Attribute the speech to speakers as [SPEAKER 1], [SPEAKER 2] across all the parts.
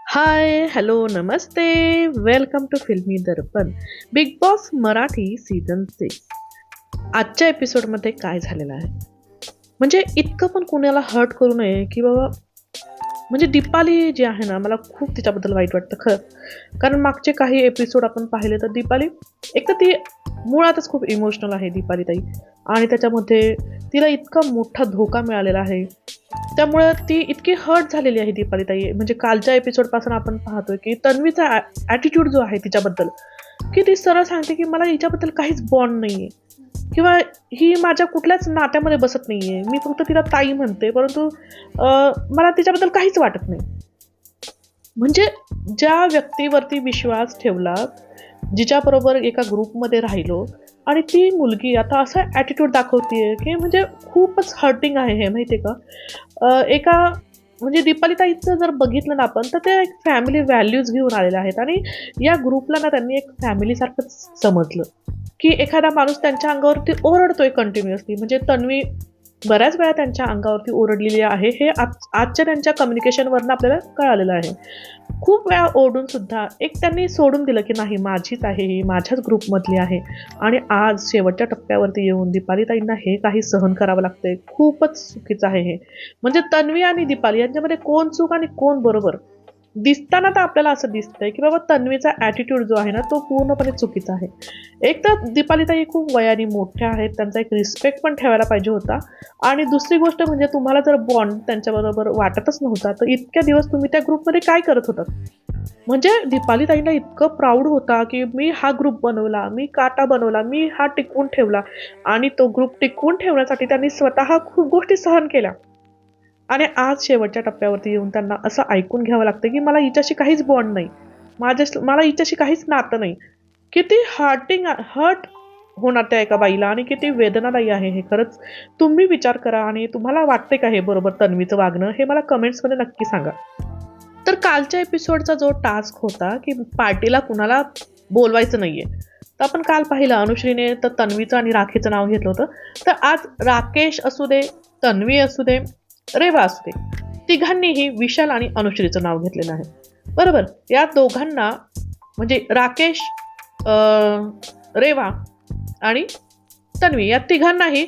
[SPEAKER 1] हाय, hello, नमस्ते. Welcome to Filmy Darpan. Big boss Marathi season 6. आजच्या एपिसोडमध्ये काय झालेलं आहे? म्हणजे इतकं पण कुणाला हर्ट करू नये, की बाबा म्हणजे दीपाली जी आहे ना, मला खूप तिच्याबद्दल वाईट वाटतं खरं. कारण मागचे काही एपिसोड आपण पाहिले तर दीपाली एक तर ती मुळातच खूप इमोशनल आहे दीपाली ताई. आणि त्याच्यामध्ये तिला इतका मोठा धोका मिळालेला आहे. त्यामुळे ती इतकी हर्ट झालेली आहे दीपाली ताई. म्हणजे कालच्या एपिसोडपासून आपण पाहतोय की तन्वीचा ॲटिट्यूड जो आहे तिच्याबद्दल, की ती सरळ सांगते की मला हिच्याबद्दल काहीच बॉन्ड नाहीये किंवा ही माझ्या कुठल्याच नात्यामध्ये बसत नाहीये. मी फक्त तिला ताई म्हणते, परंतु मला तिच्याबद्दल काहीच वाटत नाही. म्हणजे ज्या व्यक्तीवरती विश्वास ठेवला, जिच्याबरोबर एका ग्रुपमध्ये राहिलो आणि ती मुलगी आता असा ॲटिट्यूड दाखवतीये की म्हणजे खूपच हर्टिंग आहे हे, माहिती आहे का? एका म्हणजे दीपाली ताईचं जर बघितलं ना आपण, तर ते एक फॅमिली व्हॅल्यूज घेऊन आलेले आहेत आणि या ग्रुपला ना त्यांनी एक फॅमिलीसारखंच समजलं, की एखादा माणूस त्यांच्या अंगावरती ओरडतोय कंटिन्युअसली. म्हणजे तन्वी बऱ्याच वेळा त्यांच्या अंगावरती ओरडलेली आहे. हे आजच्या त्यांच्या कम्युनिकेशनवरनं आपल्याला कळालेलं आहे. खूप वेळा ओरडून सुद्धा एक त्यांनी सोडून दिलं, की नाही माझीच आहे ही, माझ्याच ग्रुपमधली आहे. आणि आज शेवटच्या टप्प्यावरती येऊन दीपालीताईंना हे काही सहन करावं लागतंय. खूपच चुकीचं आहे हे. म्हणजे तन्वी आणि दीपाली यांच्यामध्ये कोण चूक आणि कोण बरोबर? दिसताना तर आपल्याला असं दिसतंय, की बाबा तन्वीचा ॲटिट्यूड जो आहे ना, तो पूर्णपणे चुकीचा आहे. एक तर दीपालीताई खूप वयाने मोठ्या आहेत, त्यांचा एक रिस्पेक्ट पण ठेवायला पाहिजे होता. आणि दुसरी गोष्ट म्हणजे तुम्हाला जर बॉन्ड त्यांच्याबरोबर वाटतच नव्हता, तर इतक्या दिवस तुम्ही त्या ग्रुपमध्ये काय करत होतात? म्हणजे दीपालीताईंना इतकं प्राऊड होता, की मी हा ग्रुप बनवला, मी काटा बनवला, मी हा टिकवून ठेवला आणि तो ग्रुप टिकवून ठेवण्यासाठी त्यांनी स्वतः खूप गोष्टी सहन केल्या. आणि आज शेवटच्या टप्प्यावरती येऊन त्यांना असं ऐकून घ्यावं लागतं, की मला हिच्याशी काहीच बॉन्ड नाही. मला हिच्याशी काहीच नातं नाही. किती हर्ट होणार त्या एका बाईला आणि किती वेदनादायी आहे हे खरंच. तुम्ही विचार करा आणि तुम्हाला वाटते का हे बरोबर तन्वीचं वागणं? हे मला कमेंट्समध्ये नक्की सांगा. तर कालच्या एपिसोडचा जो टास्क होता, की पार्टीला कुणाला बोलवायचं नाहीये. तर आपण काल पाहिलं अनुश्रीने तर तन्वीचं आणि राखीचं नाव घेतलं होतं. तर आज राकेश असू दे, तन्वी असू दे, रेवा असू दे, तिघांनीही विशाल आणि अनुश्रीचं नाव घेतलेलं आहे. बरोबर. या दोघांना म्हणजे राकेश, रेवा आणि तन्वी या तिघांनाही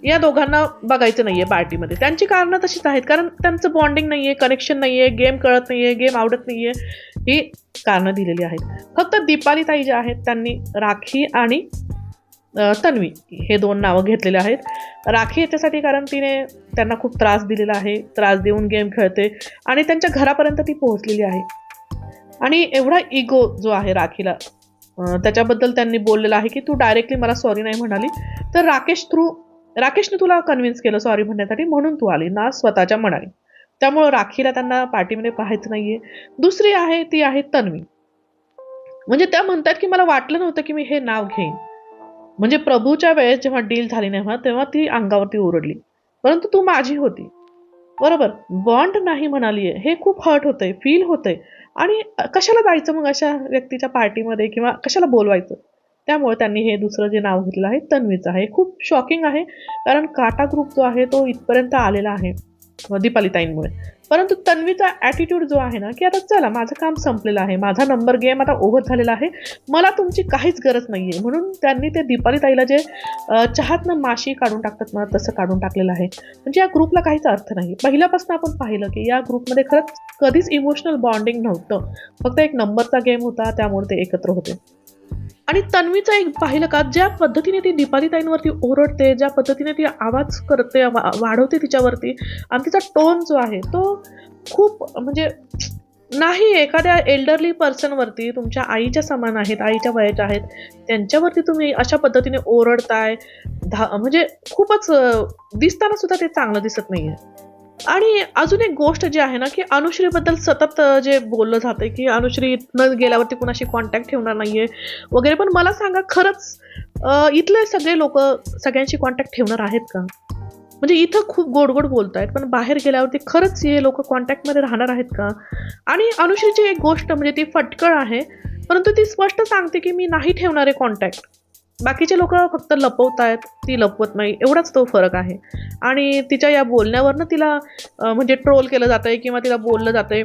[SPEAKER 1] या दोघांना बघायचं नाहीये पार्टीमध्ये. त्यांची कारणं तशीच आहेत. कारण त्यांचं बॉन्डिंग नाहीये, कनेक्शन नाहीये, गेम कळत नाहीये, गेम आवडत नाहीये. ही कारणं दिलेली आहेत. फक्त दीपाली ताई ज्या आहेत त्यांनी राखी आणि तन्वी हे 2 नावं घेतलेले आहेत. राखी याच्यासाठी कारण तिने त्यांना खूप त्रास दिलेला आहे. त्रास देऊन गेम खेळते आणि त्यांच्या घरापर्यंत ती पोहोचलेली आहे. आणि एवढा इगो जो आहे राखीला, त्याच्याबद्दल त्यांनी बोललेलं आहे, की "तू डायरेक्टली मला सॉरी नाही म्हणाली, तर राकेशने तुला कन्व्हिन्स केलं सॉरी म्हणण्यासाठी म्हणून तू आली ना स्वतःच्या मनाने." त्यामुळं राखीला त्यांना पार्टीमध्ये पाहायचं नाहीये. दुसरी आहे ती आहे तन्वी. म्हणजे त्या म्हणतायत, की "मला वाटलं नव्हतं, की मी हे नाव घेईन." म्हणजे प्रभूच्या वेळेस जेव्हा डील झाली ना, तेव्हा ती अंगावरती ओरडली. परंतु तू माझी होती. बरोबर. बॉन्ड नाही म्हणाली आहे. हे खूप हर्ट होतंय, फील होतंय आणि कशाला जायचं मग अशा व्यक्तीच्या पार्टीमध्ये किंवा कशाला बोलवायचं? त्यामुळे त्यांनी हे दुसरं जे नाव घेतलं आहे तन्वीचं आहे. खूप शॉकिंग आहे. कारण काटा ग्रुप जो आहे तो इथपर्यंत आलेला आहे दीपाली ताईंमुळे. परंतु तन्वीचा ॲटिट्यूड जो आहे ना, की आता चला माझं काम संपलेलं आहे. माझा नंबर गेम आता ओव्हर झालेला आहे. मला तुमची काहीच गरज नाहीये. म्हणून त्यांनी ते दीपाली ताईला जे चहातनं माशी काढून टाकतात ना, तसं काढून टाकलेलं आहे. म्हणजे या ग्रुपला काहीच अर्थ नाही. पहिल्यापासून आपण पाहिलं, की या ग्रुपमध्ये खरंच कधीच इमोशनल बॉन्डिंग नव्हतं. फक्त एक नंबरचा गेम होता, त्यामुळे ते एकत्र होते. आणि तन्वीचं एक पाहिलं का, ज्या पद्धतीने ती दीपाली ताईंवरती ओरडते, ज्या पद्धतीने ती आवाज करते, वाढवते तिच्यावरती आणि तिचा टोन जो आहे तो खूप म्हणजे नाही एखाद्या एल्डरली पर्सनवरती तुमच्या आईच्या समान आहेत, आईच्या वयाच्या आहेत, त्यांच्यावरती तुम्ही अशा पद्धतीने ओरडताय. म्हणजे खूपच दिसताना सुद्धा ते चांगलं दिसत नाहीये. आणि अजून एक गोष्ट जी आहे ना, की अनुश्रीबद्दल सतत जे बोललं जातंय, की अनुश्री इथनं गेल्यावरती कुणाशी कॉन्टॅक्ट ठेवणार नाहीये वगैरे. पण मला सांगा खरंच इथले सगळे लोकं सगळ्यांशी कॉन्टॅक्ट ठेवणार आहेत का? म्हणजे इथं खूप गोड-गोड बोलतायत, पण बाहेर गेल्यावरती खरंच हे लोकं कॉन्टॅक्टमध्ये राहणार आहेत का? आणि अनुश्रीची एक गोष्ट म्हणजे ती फटकळ आहे, परंतु ती स्पष्ट सांगते, की मी नाही ठेवणार आहे कॉन्टॅक्ट. बाकीचे लोकं फक्त लपवतायत, ती लपवत नाही. एवढाच तो फरक आहे. आणि तिच्या या बोलण्यावरनं तिला म्हणजे ट्रोल केलं जातंय किंवा तिला बोललं जातंय,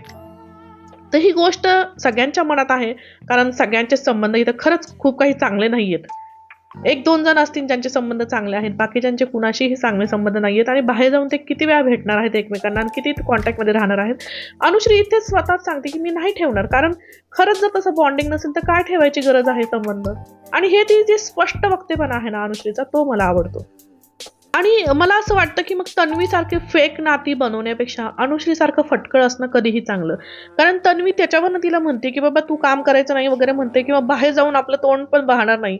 [SPEAKER 1] तर ही गोष्ट सगळ्यांच्या मनात आहे, कारण सगळ्यांचे संबंध इथं खरंच खूप काही चांगले नाही आहेत. 1-2 जण असतील ज्यांचे संबंध चांगले आहेत, बाकीच्यांचे कुणाशीही चांगले संबंध नाही आहेत आणि बाहेर जाऊन ते किती वेळा भेटणार आहेत एकमेकांना आणि किती कॉन्टॅक्टमध्ये राहणार आहेत. अनुश्री इथेच स्वतःच सांगते की मी नाही ठेवणार, कारण खरंच जर तसं बॉन्डिंग नसेल तर काय ठेवायची गरज आहे संबंध. आणि हे ती जे स्पष्ट वक्तेपणा आहे ना अनुश्रीचा, तो मला आवडतो. आणि मला असं वाटतं की मग तन्वीसारखे फेक नाती बनवण्यापेक्षा अनुश्रीसारखं फटकळ असणं कधीही चांगलं. कारण तन्वी त्याच्यावरनं तिला म्हणते की बाबा तू काम करायचं नाही वगैरे म्हणते, किंवा बाहेर जाऊन आपलं तोंड पण पाहणार नाही.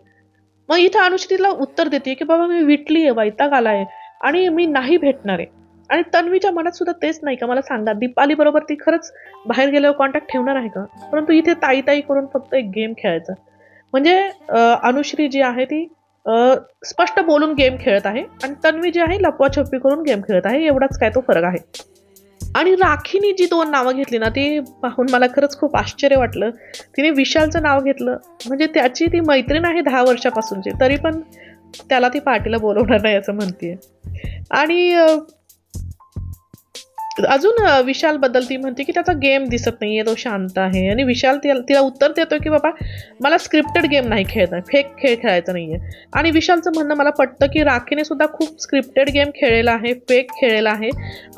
[SPEAKER 1] मग इथं अनुश्रीला उत्तर देते की बाबा मी विटली आहे, वैताग आलाय आणि मी नाही भेटणार आहे. आणि तन्वीच्या मनात सुद्धा तेच नाही का, मला सांगा, दीपाली बरोबर ती खरंच बाहेर गेल्यावर कॉन्टॅक्ट ठेवणार आहे का? परंतु इथे ताई ताई करून फक्त एक गेम खेळायचा. म्हणजे अनुश्री जी आहे ती स्पष्ट बोलून गेम खेळत आहे आणि तन्वी जी आहे लपवाछपवी करून गेम खेळत आहे, एवढाच काय तो फरक आहे. आणि राखीने जी 2 नावं घेतली ना, ती पाहून मला खरंच खूप आश्चर्य वाटलं. तिने विशालचं नाव घेतलं, म्हणजे त्याची ती मैत्रीण आहे 10 वर्षापासूनची, तरी पण त्याला ती पार्टीला बोलवणार नाही असं म्हणते. आणि अजून विशाल बद्दल ती म्हणते की त्याचा गेम दिसत नाहीये, तो शांत आहे. आणि विशाल तिला उत्तर देतो की बाबा मला स्क्रिप्टेड गेम नाही खेळायचा, फेक खेळ खेळायचा नाहीये. आणि विशालचं म्हणणं मला पटतं की राखीने सुद्धा खूप स्क्रिप्टेड गेम खेळलेला आहे, फेक खेळलेला आहे.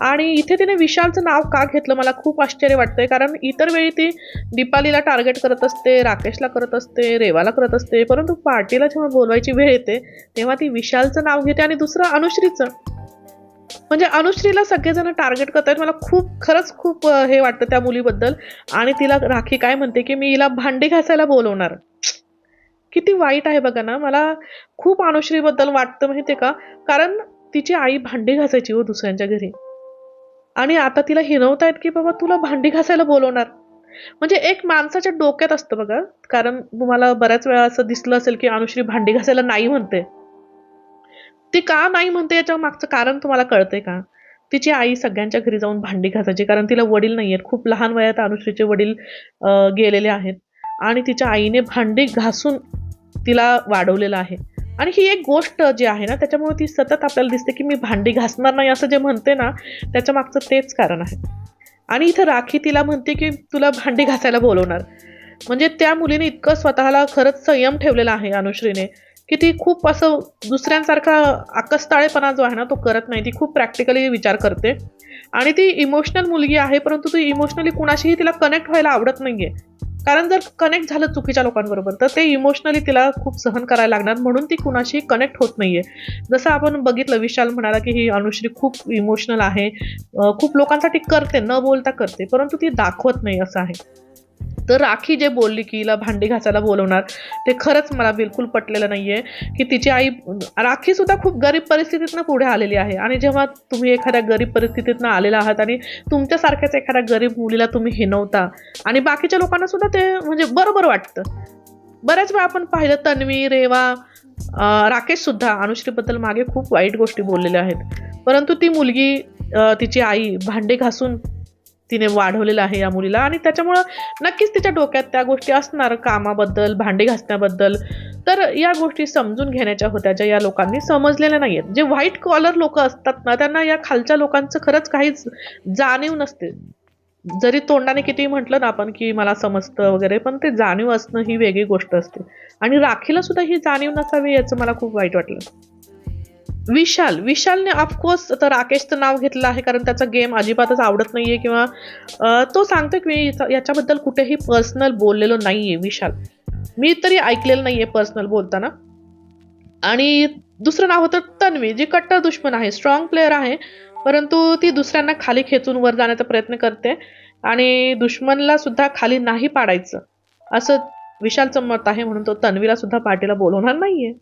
[SPEAKER 1] आणि इथे तिने विशालचं नाव का घेतलं मला खूप आश्चर्य वाटतंय, कारण इतर वेळी ती दीपालीला टार्गेट करत असते, राकेशला करत असते, रेवाला करत असते, परंतु पार्टीला जेव्हा बोलवायची वेळ येते तेव्हा ती विशालचं नाव घेते आणि दुसरं अनुश्रीचं. म्हणजे अनुश्रीला सगळेजण टार्गेट करतायत. मला खरंच खूप हे वाटतं त्या मुलीबद्दल. आणि तिला राखी काय म्हणते की मी हिला भांडी घासायला बोलवणार. किती वाईट आहे बघा ना. मला खूप अनुश्रीबद्दल वाटतं माहितीये का, कारण तिची आई भांडी घासायची हो दुसऱ्यांच्या घरी, आणि आता तिला हिणवतायत की बाबा तुला भांडी घासायला बोलवणार. म्हणजे एक माणसाच्या डोक्यात असतं बघा, कारण तुम्हाला बऱ्याच वेळा असं दिसलं असेल की अनुश्री भांडी घासायला नाही म्हणते. ती का नाही म्हणते याच्या मागचं कारण तुम्हाला कळतंय का? तिची आई सगळ्यांच्या घरी जाऊन भांडी घासायची, कारण तिला वडील नाहीयेत. खूप लहान वयात अनुश्रीचे वडील गेलेले आहेत आणि तिच्या आईने भांडी घासून तिला वाढवलेलं आहे. आणि ही एक गोष्ट जी आहे ना, त्याच्यामुळे ती सतत आपल्याला दिसते की मी भांडी घासणार नाही असं जे म्हणते ना, त्याच्या मागचं तेच कारण आहे. आणि इथं राखी तिला म्हणते की तुला भांडी घासायला बोलवणार. म्हणजे त्या मुलीने इतकं स्वतःला खरंच संयम ठेवलेला आहे अनुश्रीने, की ती खूप असं दुसऱ्यांसारखा आकस्ताळेपणा जो आहे ना तो करत नाही. ती खूप प्रॅक्टिकली विचार करते आणि ती इमोशनल मुलगी आहे, परंतु ती इमोशनली कुणाशीही तिला कनेक्ट व्हायला आवडत नाहीये. कारण जर कनेक्ट झालं चुकीच्या लोकांबरोबर तर ते इमोशनली तिला खूप सहन करायला लागणार, म्हणून ती कुणाशीही कनेक्ट होत नाहीये. जसं आपण बघितलं, विशाल म्हणाला की ही अनुश्री खूप इमोशनल आहे, खूप लोकांसाठी करते, न बोलता करते, परंतु ती दाखवत नाही असं आहे. तर राखी जे बोलली की हिला भांडी घासायला बोलवणार, ते खरंच मला बिलकुल पटलेलं नाहीये. की तिची आई, राखी सुद्धा खूप गरीब परिस्थितीतनं पुढे आलेली आहे, आणि जेव्हा तुम्ही एखाद्या गरीब परिस्थितीतनं आलेला आहात आणि तुमच्यासारख्याच एखाद्या गरीब मुलीला तुम्ही हिणवता आणि बाकीच्या लोकांना सुद्धा ते म्हणजे बरोबर वाटतं. बऱ्याच वेळा आपण पाहिलं तन्वी, रेवा, राकेश सुद्धा अनुश्रीबद्दल मागे खूप वाईट गोष्टी बोललेल्या आहेत, परंतु ती मुलगी, तिची आई भांडे घासून तिने वाढवलेलं आहे या मुलीला, आणि त्याच्यामुळं नक्कीच तिच्या डोक्यात त्या गोष्टी असणार कामाबद्दल, भांडी घासण्याबद्दल. तर या गोष्टी समजून घेण्याच्या होत्या, ज्या या लोकांनी समजलेल्या नाहीयेत. जे व्हाईट कॉलर लोक असतात ना, त्यांना या खालच्या लोकांचं खरंच काहीच जाणीव नसते. जरी तोंडाने किती म्हटलं ना आपण की मला समजतं वगैरे, पण ते जाणीव असणं ही वेगळी गोष्ट असते. आणि राखीला सुद्धा ही जाणीव नसावी याचं मला खूप वाईट वाटलं. विशालने ऑफकोर्स आता राकेशचं नाव घेतलं आहे, कारण त्याचा गेम अजिबातच आवडत नाहीये, किंवा तो सांगतो की मी याच्याबद्दल कुठेही पर्सनल बोललेलो नाहीये. विशाल, मी तरी ऐकलेलं नाहीये पर्सनल बोलताना. आणि दुसरं नाव होतं तन्वी, जी कट्टर दुश्मन आहे, स्ट्रॉंग प्लेअर आहे, परंतु ती दुसऱ्यांना खाली खेचून वर जाण्याचा प्रयत्न करते आणि दुश्मनला सुद्धा खाली नाही पाडायचं असं विशालचं मत आहे, म्हणून तो तन्वीला सुद्धा पार्टीला बोलवणार नाहीये.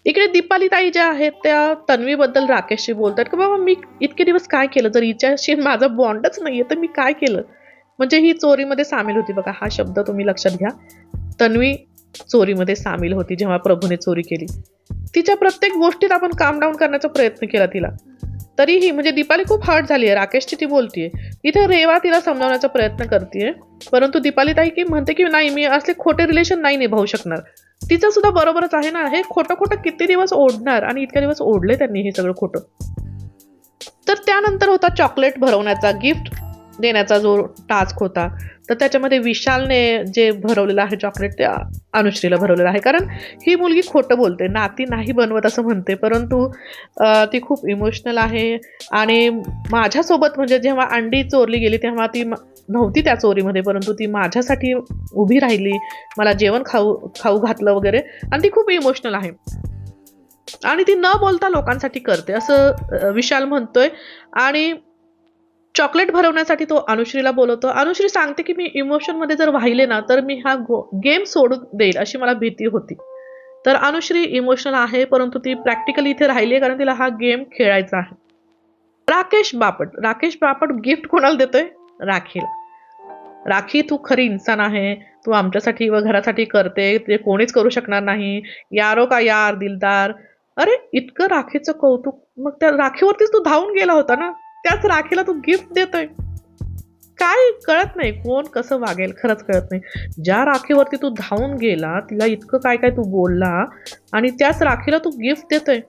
[SPEAKER 1] इकडे दीपाली ताई ज्या आहेत त्या तन्वीबद्दल राकेशशी बोलतात की बाबा मी इतके दिवस काय केलं, जर हिच्याशी माझा बॉन्डच नाहीये तर मी काय केलं. म्हणजे ही चोरीमध्ये सामील होती. बघा, हा शब्द तुम्ही लक्षात घ्या. तन्वी चोरीमध्ये सामील होती जेव्हा प्रभूने चोरी केली. तिच्या प्रत्येक गोष्टीत आपण काम डाऊन करण्याचा प्रयत्न केला तिला, तरीही म्हणजे दीपाली खूप हर्ट झाली आहे. राकेशची ती बोलतीये, इथे रेवा तिला समजावण्याचा प्रयत्न करते, परंतु दीपाली ताई की म्हणते की नाही, मी असले खोटे रिलेशन नाही निभावू शकणार. तिचं सुद्धा बरोबरच आहे ना, हे खोटं खोटं किती दिवस ओढणार, आणि इतक्या दिवस ओढले त्यांनी हे सगळं खोटं. तर त्यानंतर होता चॉकलेट भरवण्याचा गिफ्ट. देण्याचा जो टास्क होता, तर त्याच्यामध्ये विशालने जे भरवलेलं आहे चॉकलेट ते अनुश्रीला भरवलेलं आहे. कारण ही मुलगी खोटं बोलते, नाती नाही बनवत असं म्हणते, परंतु ती खूप इमोशनल आहे. आणि माझ्यासोबत म्हणजे जेव्हा अंडी चोरली गेली तेव्हा ती नव्हती त्या चोरीमध्ये, परंतु ती माझ्यासाठी उभी राहिली, मला जेवण खाऊ घातलं वगैरे, आणि ती खूप इमोशनल आहे आणि ती न बोलता लोकांसाठी करते असं विशाल म्हणतोय. आणि चॉकलेट भरवण्यासाठी तो अनुश्रीला बोलवतो. अनुश्री सांगते की मी इमोशनमध्ये जर वाहिले ना तर मी हा गेम सोडून देईल अशी मला भीती होती. तर अनुश्री इमोशनल आहे, परंतु ती प्रॅक्टिकली इथे राहिली आहे कारण तिला हा गेम खेळायचा आहे. राकेश बापट गिफ्ट कोणाला देतोय? राखीला. राखी, तू खरी इन्सान आहे, तू आमच्यासाठी व घरासाठी करते, ते कोणीच करू शकणार नाही. यारो का यार दिलदार. अरे इतकं राखीचं कौतुक, मग त्या राखीवरतीच तू धावून गेला होता ना, त्याच राखीला तू गिफ्ट देतोय. काय कळत नाही कोण कसं वागेल, खरंच कळत नाही. ज्या राखीवरती तू धावून गेला, तिला इतकं काय काय तू बोलला, आणि त्याच राखीला तू गिफ्ट देतोय.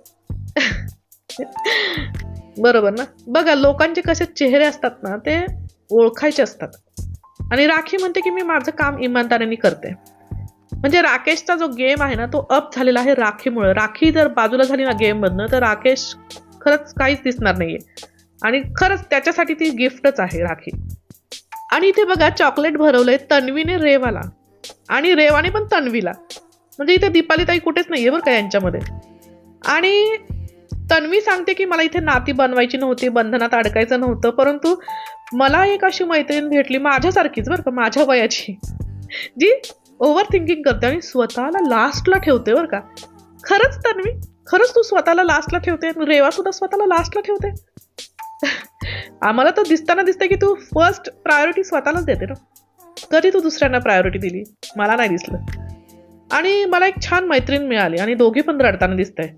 [SPEAKER 1] बरोबर ना? बघा लोकांचे कसे चेहरे असतात ना, ते ओळखायचे असतात. आणि राखी म्हणते की मी माझं काम इमानदारीने करते. म्हणजे राकेशचा जो गेम आहे ना तो अप झालेला आहे राखीमुळे. राखी जर बाजूला झाली ना गेम मधनं तर राकेश खरंच काहीच दिसणार नाहीये, आणि खरंच त्याच्यासाठी ती गिफ्टच आहे राखी. आणि इथे बघा चॉकलेट भरवलंय तन्वीने रेवाला, आणि रेवाने पण तन्वीला. म्हणजे इथे दीपाली ताई कुठेच नाहीये बरं का यांच्यामध्ये. आणि तन्वी सांगते की मला इथे नाती बनवायची नव्हती, बंधनात अडकायचं नव्हतं, परंतु मला एक अशी मैत्रीण भेटली माझ्यासारखीच बरं का, माझ्या वयाची, जी ओव्हर थिंकिंग करते आणि स्वतःला लास्टला ठेवते बरं का. खरंच तन्वी, खरंच तू स्वतःला लास्टला ठेवते, रेवा सुद्धा स्वतःला लास्टला ठेवते. आम्हाला तर दिसतंय की तू फर्स्ट प्रायोरिटी स्वतःलाच देते ना. कधी तू दुसऱ्यांना प्रायोरिटी दिली? मला नाही दिसलं. आणि मला एक छान मैत्रीण मिळाली आणि दोघी पण रडताना दिसतंय.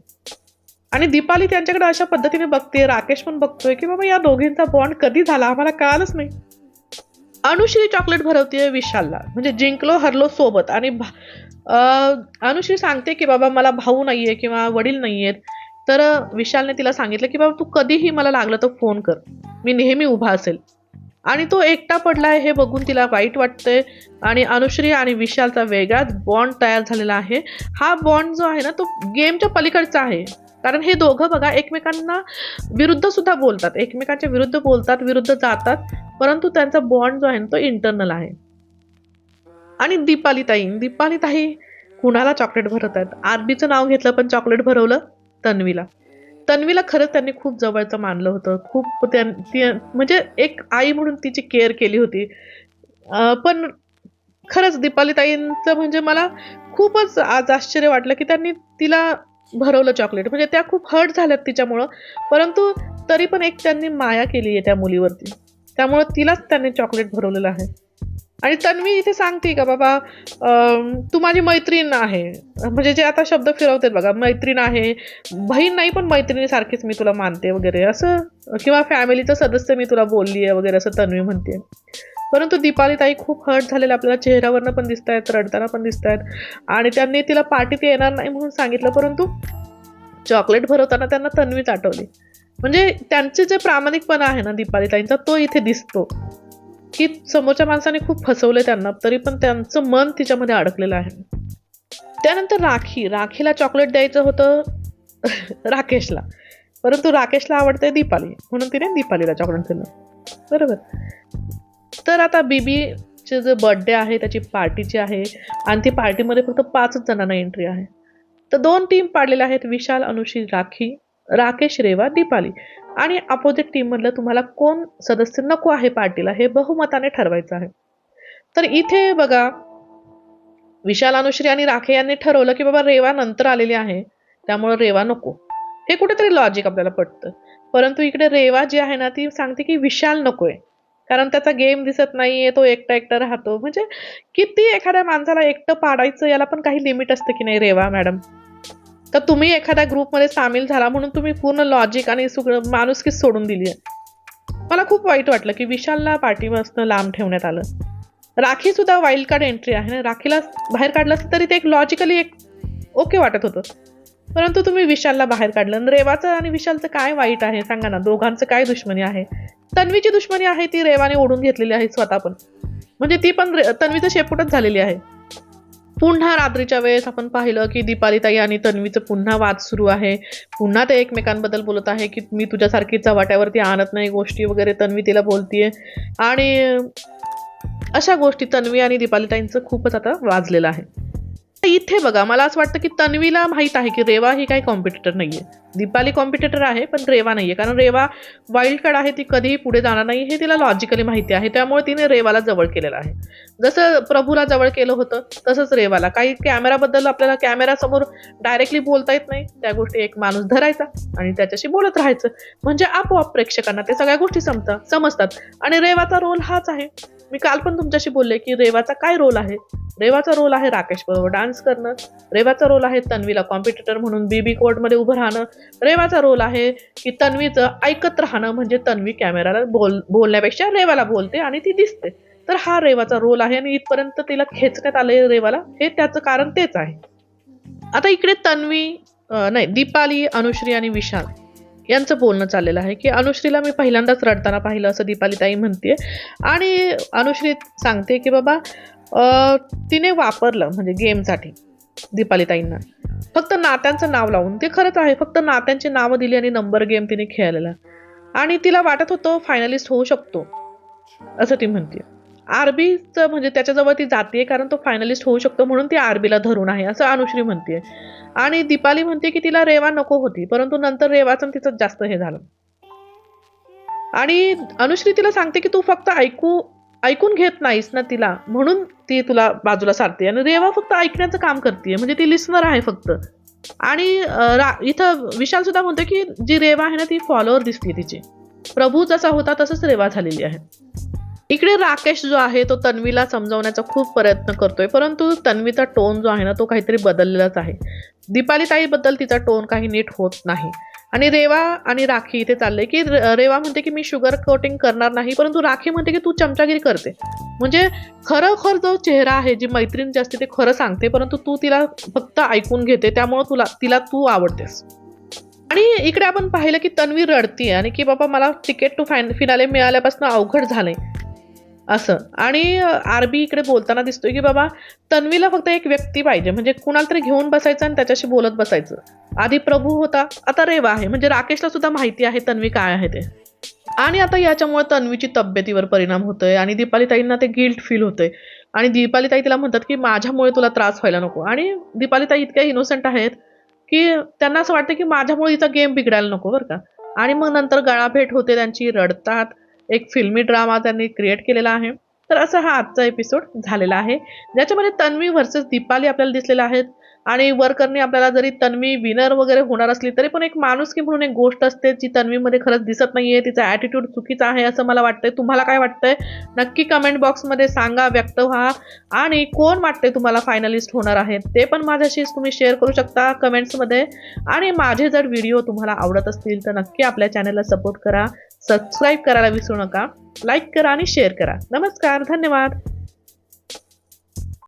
[SPEAKER 1] आणि दीपाली त्यांच्याकडे अशा पद्धतीने बघते, राकेश पण बघतोय की बाबा या दोघींचा बॉन्ड कधी झाला आम्हाला कळालंच नाही. अनुश्री चॉकलेट भरवतीये विशालला, म्हणजे जिंकलो हरलो सोबत. आणि अनुश्री सांगते की बाबा मला भाऊ नाहीये किंवा वडील नाहीयेत. तर विशालने तिला सांगितलं की बाबा तू कधीही मला लागलं तर फोन कर, मी नेहमी उभा असेल. आणि तो एकटा पडलाय हे बघून तिला वाईट वाटतंय. आणि अनुश्री आणि विशालचा वेगळाच बॉन्ड तयार झालेला आहे. हा बॉन्ड जो आहे ना तो गेमच्या पलीकडचा आहे. कारण हे दोघं बघा एकमेकांना विरुद्ध सुद्धा बोलतात, एकमेकांच्या विरुद्ध बोलतात, विरुद्ध जातात, परंतु त्यांचा बॉन्ड जो आहे तो इंटरनल आहे. आणि दीपाली ताई कुणाला चॉकलेट भरत आहेत? आरबीचं नाव घेतलं पण चॉकलेट भरवलं तन्वीला खरंच त्यांनी खूप जवळचं मानलं होतं. खूप म्हणजे एक आई म्हणून तिची केअर केली होती. पण खरंच दीपाली ताईंचं म्हणजे मला खूपच आज आश्चर्य वाटलं की त्यांनी तिला भरवलं चॉकलेट. म्हणजे त्या खूप हर्ट झाल्यात तिच्यामुळं, परंतु तरी पण एक त्यांनी माया केली आहे त्या मुलीवरती, त्यामुळं तिलाच त्यांनी चॉकलेट भरवलेलं आहे. आणि तन्वी इथे सांगते का बाबा तू माझी मैत्रीण आहे, म्हणजे जे आता शब्द फिरवतात बघा, मैत्रीण आहे, बहीण नाही पण मैत्रिणीसारखीच मी तुला मानते वगैरे असं, किंवा फॅमिलीचं सदस्य मी तुला बोलली आहे वगैरे असं तन्वी म्हणते. परंतु दीपाली ताई खूप हर्ट झालेल्या आपल्याला चेहऱ्यावरनं पण दिसत आहेत, रडताना पण दिसत आहेत. आणि त्यांनी तिला पार्टीत येणार नाही म्हणून सांगितलं, परंतु चॉकलेट भरवताना त्यांना तन्वीच आठवली. म्हणजे त्यांचे जे प्रामाणिकपणा आहे ना दीपाली ताईंचा तो इथे दिसतो, की समोरच्या माणसाने खूप फसवले त्यांना, तरी पण त्यांचं मन तिच्यामध्ये अडकलेलं आहे. त्यानंतर राखीला चॉकलेट द्यायचं होतं राकेशला, परंतु राकेशला आवडते दीपाली, म्हणून तिने दीपालीला चॉकलेट दिलं. बरोबर. तर आता बीबीचे जो बर्थडे आहे त्याची पार्टीची आहे, आणि ती पार्टीमध्ये फक्त 5 जणांना एंट्री आहे. तर 2 टीम पाडलेल्या आहेत, विशाल, अनुश्री, राखी, राकेश, रेवा, दीपाली. आणि अपोजिट टीम मधलं तुम्हाला कोण सदस्य नको आहे पार्टीला हे बहुमताने ठरवायचं आहे. तर इथे बघा विशाल, अनुश्री आणि राखे यांनी ठरवलं की बाबा रेवा नंतर आलेली आहे त्यामुळे रेवा नको. हे कुठेतरी लॉजिक आपल्याला पटतं. परंतु इकडे रेवा जी आहे ना ती सांगते की विशाल नकोय, कारण त्याचा गेम दिसत नाहीये, तो एकटा राहतो. म्हणजे किती एखाद्या माणसाला एकटं पाडायचं, याला पण काही लिमिट असतं की नाही रेवा मॅडम? तर तुम्ही एखाद्या ग्रुपमध्ये सामील झाला म्हणून तुम्ही पूर्ण लॉजिक आणि सगळं माणुसकीच सोडून दिली आहे. मला खूप वाईट वाटलं की विशालला पार्टीपासून लांब ठेवण्यात आलं. राखी सुद्धा वाईल्ड कार्ड एंट्री आहे ना, राखीला बाहेर काढलं तरी ते एक लॉजिकली एक ओके वाटत होतं, परंतु तुम्ही विशालला बाहेर काढलं. रेवाचं आणि विशालचं काय वाईट आहे सांगा ना, दोघांचं काय दुश्मनी आहे? तन्वीची दुश्मनी आहे ती रेवाने ओढून घेतलेली आहे स्वतः पण, म्हणजे ती पण तन्वीचं शेपूटच झालेली आहे. पुन्हा रात्रीच्या वेळेस आपण पाहिलं की दीपालीताई आणि तन्वीचं पुन्हा वाद सुरू आहे. पुन्हा ते एकमेकांबद्दल बोलत आहे की मी तुझ्यासारखी चव्हाट्यावरती आणत नाही गोष्टी वगैरे, तन्वी तिला बोलतीये. आणि अशा गोष्टी तन्वी आणि दीपालीताईंचं खूपच आता वाजलेलं आहे. इथे बघा, मला असं वाटतं की तन्वीला माहित आहे की रेवा ही काही कॉम्पिटिटर नाहीये. दीपाली कॉम्पिटिटर आहे पण रेवा नाहीये, कारण रेवा वाईल्ड कार्ड आहे, ती कधीही पुढे जाणार नाही हे तिला लॉजिकली माहिती आहे. त्यामुळे तिने रेवाला जवळ केलेलं आहे. जसं प्रभूला जवळ केलं होतं तसंच रेवाला. काही कॅमेराबद्दल आपल्याला कॅमेरासमोर डायरेक्टली बोलता येत नाही, त्या गोष्टी एक माणूस धरायचा आणि त्याच्याशी बोलत राहायचं, म्हणजे आपोआप प्रेक्षकांना ते सगळ्या गोष्टी समजतात. आणि रेवाचा रोल हाच आहे. मी काल पण तुमच्याशी बोलले की रेवाचा काय रोल आहे. रेवाचा रोल आहे राकेश बरोबर डान्स करणं. रेवाचा रोल आहे तन्वीला कॉम्पिटिटर म्हणून बीबी कोर्टमध्ये उभं राहणं. रेवाचा रोल आहे की तन्वीचं ऐकत राहणं, म्हणजे तन्वी कॅमेराला बोलण्यापेक्षा रेवाला बोलते आणि ती दिसते. तर हा रेवाचा रोल आहे आणि इथपर्यंत तिला खेचण्यात आले रेवाला, हे त्याचं कारण तेच आहे. आता इकडे दीपाली, अनुश्री आणि विशाल यांचं बोलणं चाललेलं आहे की अनुश्रीला मी पहिल्यांदाच रडताना पाहिलं असं दीपालीताई म्हणते. आणि अनुश्री सांगते की बाबा तिने वापरलं म्हणजे गेमसाठी दीपालीताईंना फक्त नात्यांचं नाव लावून. ते खरंच आहे, फक्त नात्यांची नावं दिली आणि नंबर गेम तिने खेळलेला. आणि तिला वाटत होतं फायनलिस्ट होऊ शकतो असं ती म्हणते. आरबीचं म्हणजे त्याच्याजवळ ती जाते कारण तो फायनलिस्ट होऊ शकतो म्हणून ती आरबीला धरून आहे असं अनुश्री म्हणते. आणि दीपाली म्हणते की तिला रेवा नको होती, परंतु नंतर रेवाचं तिचं जास्त हे झालं. आणि अनुश्री तिला सांगते की तू फक्त ऐकून घेत नाहीस ना तिला, म्हणून ती तुला बाजूला सारते. आणि रेवा फक्त ऐकण्याचं काम करते, म्हणजे ती लिस्नर आहे फक्त. आणि इथं विशाल सुद्धा म्हणतो की जी रेवा आहे ना ती फॉलोअर दिसते तिची. प्रभू जसा होता तसंच रेवा झालेली आहे. इकडे राकेश जो आहे तो तन्वीला समजावण्याचा खूप प्रयत्न करतोय, परंतु तन्वीचा टोन जो आहे ना तो काहीतरी बदललेलाच आहे. दीपालीताईबद्दल तिचा टोन काही नीट होत नाही. आणि रेवा आणि राखी इथे चाललंय की रेवा म्हणते की मी शुगर कोटिंग करणार नाही, परंतु राखी म्हणते की तू चमचागिरी करते. म्हणजे खरोखर जो चेहरा आहे, जी मैत्रीण जी असते ते खरं सांगते, परंतु तू तिला फक्त ऐकून घेते, त्यामुळे तिला तू आवडतेस. आणि इकडे आपण पाहिलं की तन्वी रडतीये आणि की बाबा मला तिकीट टू फिनाले मिळाल्यापासून अवघड झालंय असं. आणि आरबी इकडे बोलताना दिसतोय की बाबा तन्वीला फक्त एक व्यक्ती पाहिजे, म्हणजे कुणाला तरी घेऊन बसायचं आणि त्याच्याशी बोलत बसायचं. आधी प्रभू होता, आता रेवा आहे, म्हणजे राकेशला सुद्धा माहिती आहे तन्वी काय आहे ते. आणि आता याच्यामुळे तन्वीची तब्येतीवर परिणाम होतोय आणि दीपालीताईंना ते गिल्ट फील होतंय. आणि दीपालीताई तिला म्हणतात की माझ्यामुळे तुला त्रास व्हायला नको. आणि दीपालीताई इतक्या इनोसेंट आहेत की त्यांना असं वाटतं की माझ्यामुळे हिचा गेम बिघडायला नको बरं का. आणि मग नंतर गळाभेट होते त्यांची, रडतात. एक फिल्मी ड्रामा त्यांनी क्रिएट केलेला आहे. तर असा हा आजचा एपिसोड झालेला आहे, ज्याच्यामध्ये तन्वी व्हर्सेस दीपाली आपल्याला दिसलेला आहेत. आणि वरकरने आपल्याला जरी तन्वी विनर वगैरे होणार असली तरी पण एक माणुसकी म्हणून एक गोष्ट असते जी तन्वीमध्ये खरंच दिसत नाहीये. तिचा ॲटिट्यूड चुकीचा आहे असं मला वाटतंय. तुम्हाला काय वाटतंय नक्की कमेंट बॉक्समध्ये सांगा, व्यक्त व्हा. आणि कोण वाटतंय तुम्हाला फायनलिस्ट होणार आहेत ते पण माझ्याशी तुम्ही शेअर करू शकता कमेंट्समध्ये. आणि माझे जर व्हिडिओ तुम्हाला आवडत असतील तर नक्की आपल्या चॅनलला सपोर्ट करा, सबस्क्राईब करायला विसरू नका, लाईक करा आणि शेअर करा. नमस्कार, धन्यवाद.